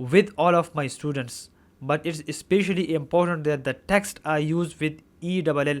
with all of my students, but it's especially important that the text are used with ELL।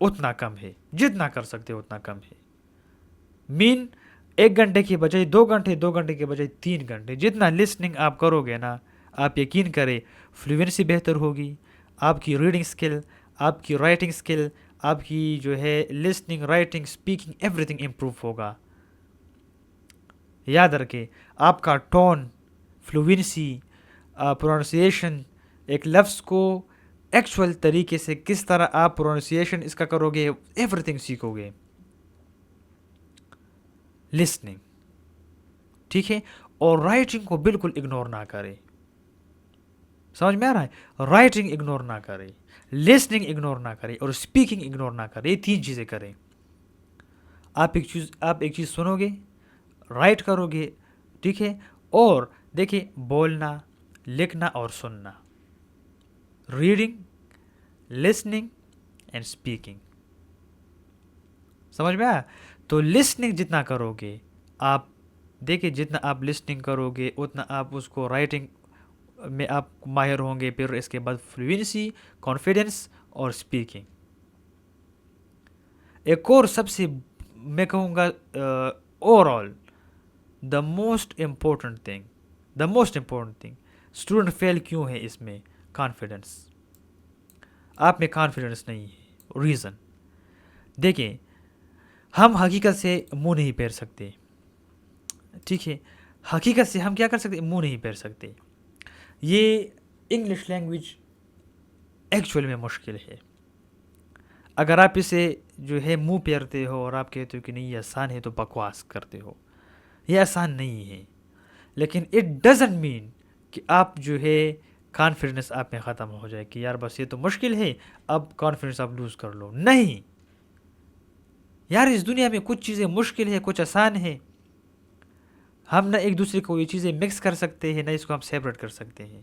اتنا کم ہے، جتنا کر سکتے اتنا کم ہے. مین 1 گھنٹے کی بجائے 2 گھنٹے، 2 گھنٹے کی بجائے 3 گھنٹے. جتنا لسننگ آپ کرو گے نا، آپ یقین کریں فلوئنسی بہتر ہوگی، آپ کی ریڈنگ اسکل، آپ کی رائٹنگ اسکل، آپ کی جو ہے listening, writing, speaking, every thing improve ہوگا. یاد رکھیں آپ کا ٹون، فلوئنسی، پروننسیشن، ایک لفظ کو ایکچوئل طریقے سے کس طرح آپ پروننسیشن اس کا کرو گے، ایوری تھنگ سیکھو گے. لسننگ ٹھیک ہے. اور رائٹنگ کو بالکل اگنور نہ کرے. سمجھ میں آ رہا ہے؟ رائٹنگ اگنور نہ کرے، لسننگ اگنور نہ کرے، اور اسپیکنگ اگنور نہ کرے. یہ 3 چیزیں کریں. آپ ایک چیز سنو گے، رائٹ کرو گے، ٹھیک ہے. اور دیکھیں بولنا، لکھنا اور سننا، ریڈنگ، لسننگ اینڈ اسپیکنگ. سمجھ میں آیا؟ تو لسننگ جتنا کرو گے آپ، دیکھیں جتنا آپ لسننگ کرو گے اتنا آپ اس کو رائٹنگ میں آپ ماہر ہوں گے. پھر اس کے بعد فلوئنسی، کانفیڈنس اور اسپیکنگ. ایک اور سب سے میں کہوں گا overall the most important thing student fail کیوں ہے اس میں، کانفیڈنس. آپ میں کانفیڈنس نہیں ہے. ریزن دیکھیں، ہم حقیقت سے منہ نہیں پھیر سکتے، ٹھیک ہے. حقیقت سے ہم کیا کر سکتے، منہ نہیں پھیر سکتے. یہ انگلش لینگویج ایکچوئل میں مشکل ہے. اگر آپ اسے جو ہے منہ پھیرتے ہو اور آپ کہتے ہو کہ نہیں یہ آسان ہے تو بکواس کرتے ہو. یہ آسان نہیں ہے، لیکن اٹ ڈزنٹ مین کہ آپ جو ہے کانفیڈنس آپ میں ختم ہو جائے کہ یار بس یہ تو مشکل ہے اب کانفیڈنس آپ لوز کر لو. نہیں یار، اس دنیا میں کچھ چیزیں مشکل ہے، کچھ آسان ہے. ہم نہ ایک دوسرے کو یہ چیزیں مکس کر سکتے ہیں، نہ اس کو ہم سیپریٹ کر سکتے ہیں.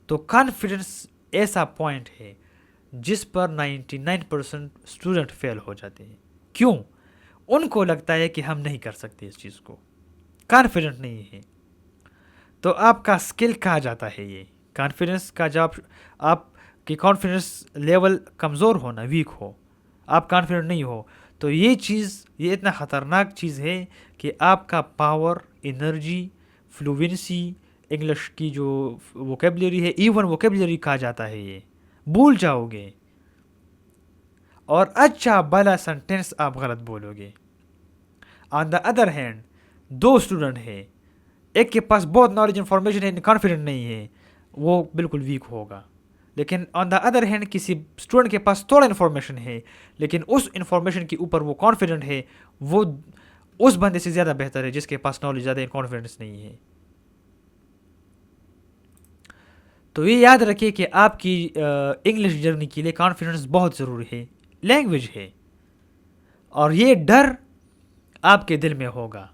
تو کانفیڈنس ایسا پوائنٹ ہے جس پر 99% اسٹوڈنٹ فیل ہو جاتے ہیں. کیوں؟ ان کو لگتا ہے کہ ہم نہیں کر سکتے اس چیز کو، کانفیڈنٹ نہیں ہے. تو آپ کا اسکل کہا جاتا ہے یہ کانفیڈنس کا. جب آپ کی کانفیڈنس لیول کمزور ہو نا، ویک ہو، آپ کانفیڈنٹ نہیں ہو، تو یہ چیز، یہ اتنا خطرناک چیز ہے کہ آپ کا پاور، انرجی، فلوئنسی، انگلش کی جو ووکیبلری ہے، ایون ووکیبلری کہا جاتا ہے، یہ بھول جاؤ گے. اور اچھا بھلا سینٹینس آپ غلط بولو گے. آن دا ادر ہینڈ 2 اسٹوڈنٹ ہے، ایک کے پاس بہت نالج انفارمیشن ہے، کانفیڈنٹ نہیں ہے، وہ بالکل ویک ہوگا. لیکن آن دا ادر ہینڈ کسی اسٹوڈنٹ کے پاس تھوڑا انفارمیشن ہے لیکن اس انفارمیشن کے اوپر وہ کانفیڈنٹ ہے، وہ اس بندے سے زیادہ بہتر ہے جس کے پاس نالج زیادہ کانفیڈنس نہیں ہے. تو یہ یاد رکھیے کہ آپ کی انگلش جرنی کے لیے کانفیڈنس بہت ضروری ہے. لینگویج ہے، اور یہ ڈر آپ کے دل میں ہوگا.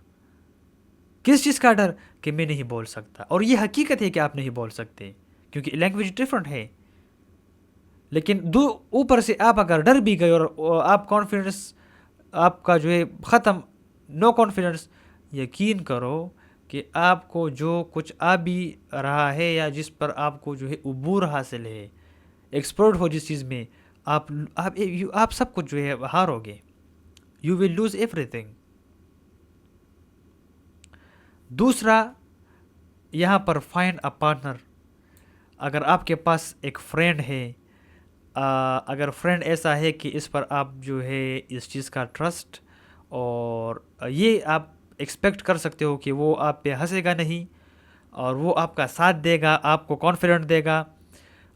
کس چیز کا ڈر؟ کہ میں نہیں بول سکتا. اور یہ حقیقت ہے کہ آپ نہیں بول سکتے کیونکہ لینگویج ڈفرینٹ ہے. لیکن اوپر سے آپ اگر ڈر بھی گئے اور آپ کانفیڈنس آپ کا جو ہے ختم، نو کانفیڈنس، یقین کرو کہ آپ کو جو کچھ آ بھی رہا ہے یا جس پر آپ کو جو ہے عبور حاصل ہے، ایکسپرٹ ہو جس چیز میں، آپ سب کچھ جو ہے ہارو گے. You will lose every thing. دوسرا یہاں پر فائنڈ اے پارٹنر. اگر آپ کے پاس ایک فرینڈ ہے، اگر فرینڈ ایسا ہے کہ اس پر آپ جو ہے اس چیز کا ٹرسٹ اور یہ آپ ایکسپیکٹ کر سکتے ہو کہ وہ آپ پہ ہنسے گا نہیں اور وہ آپ کا ساتھ دے گا، آپ کو کانفیڈنٹ دے گا،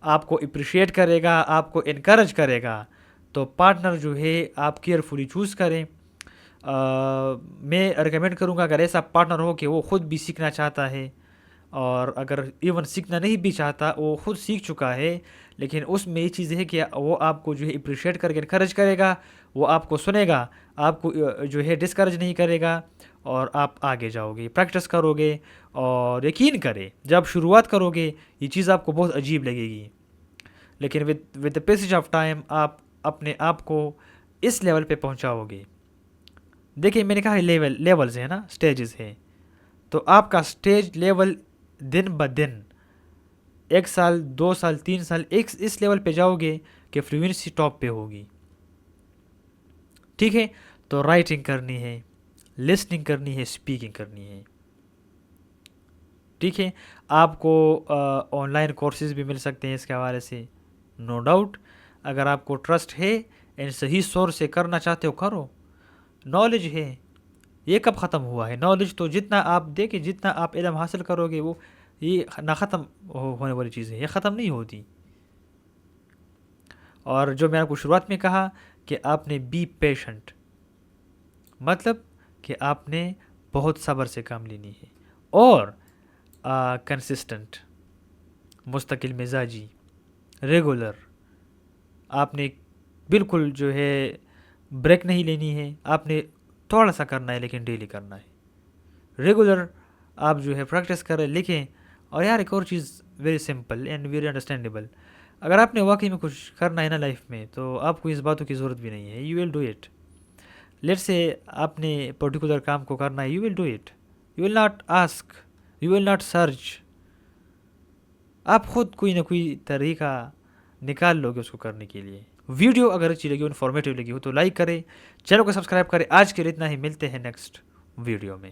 آپ کو اپریشیٹ کرے گا، آپ کو انکریج کرے گا، تو پارٹنر جو ہے آپ کیئرفلی چوز کریں. میں ریکمینڈ کروں گا اگر ایسا پارٹنر ہو کہ وہ خود بھی سیکھنا چاہتا ہے، اور اگر ایون سیکھنا نہیں بھی چاہتا، وہ خود سیکھ چکا ہے، لیکن اس میں یہ چیز ہے کہ وہ آپ کو جو ہے اپریشیٹ کر کے انکریج کرے گا، وہ آپ کو سنے گا، آپ کو جو ہے ڈسکریج نہیں کرے گا، اور آپ آگے جاؤ گے، پریکٹس کرو گے. اور یقین کرے جب شروعات کرو گے یہ چیز آپ کو بہت عجیب لگے گی، لیکن with the passage of time آپ اپنے آپ کو اس لیول پہ پہنچاؤ گے. دیکھیں میں نے کہا لیولز ہیں نا، سٹیجز ہیں. تو آپ کا سٹیج لیول دن بہ دن 1 سال 2 سال 3 سال اس لیول پہ جاؤ گے کہ فلوئنسی ٹاپ پہ ہوگی. ٹھیک ہے, تو رائٹنگ کرنی ہے, لسننگ کرنی ہے, اسپیکنگ کرنی ہے. ٹھیک ہے, آپ کو آن لائن کورسز بھی مل سکتے ہیں اس کے حوالے سے, نو ڈاؤٹ. اگر آپ کو ٹرسٹ ہے اینڈ صحیح سورس سے کرنا چاہتے ہو کرو. نالج ہے, یہ کب ختم ہوا ہے؟ نالج تو جتنا آپ دیکھیں, جتنا آپ علم حاصل کرو گے وہ یہ نہ ختم ہونے والی چیز ہے, یہ ختم نہیں ہوتی. اور جو میں نے آپ کو شروعات میں کہا کہ آپ نے بی پیشنٹ, مطلب کہ آپ نے بہت صبر سے کام لینی ہے, اور کنسسٹنٹ, مستقل مزاجی, ریگولر. آپ نے بالکل جو ہے بریک نہیں لینی ہے, آپ نے تھوڑا سا کرنا ہے لیکن ڈیلی کرنا ہے. ریگولر آپ جو ہے پریکٹس کریں, لکھیں. اور یار ایک اور چیز very simple and very understandable, اگر آپ نے واقعی میں کچھ کرنا ہے نا لائف میں, تو آپ کو اس باتوں کی ضرورت بھی نہیں ہے. You will do it. Let say آپ نے پرٹیکولر کام کو کرنا ہے, you will do it. You will not ask, you will not search. آپ خود کوئی نہ کوئی طریقہ نکال لو گے اس کو کرنے کے لیے. ویڈیو اگر اچھی لگی ہو, انفارمیٹیو لگی ہو تو لائک کریں, چینل کو سبسکرائب کریں. آج کے لیے اتنا ہی, ملتے ہیں نیکسٹ ویڈیو میں.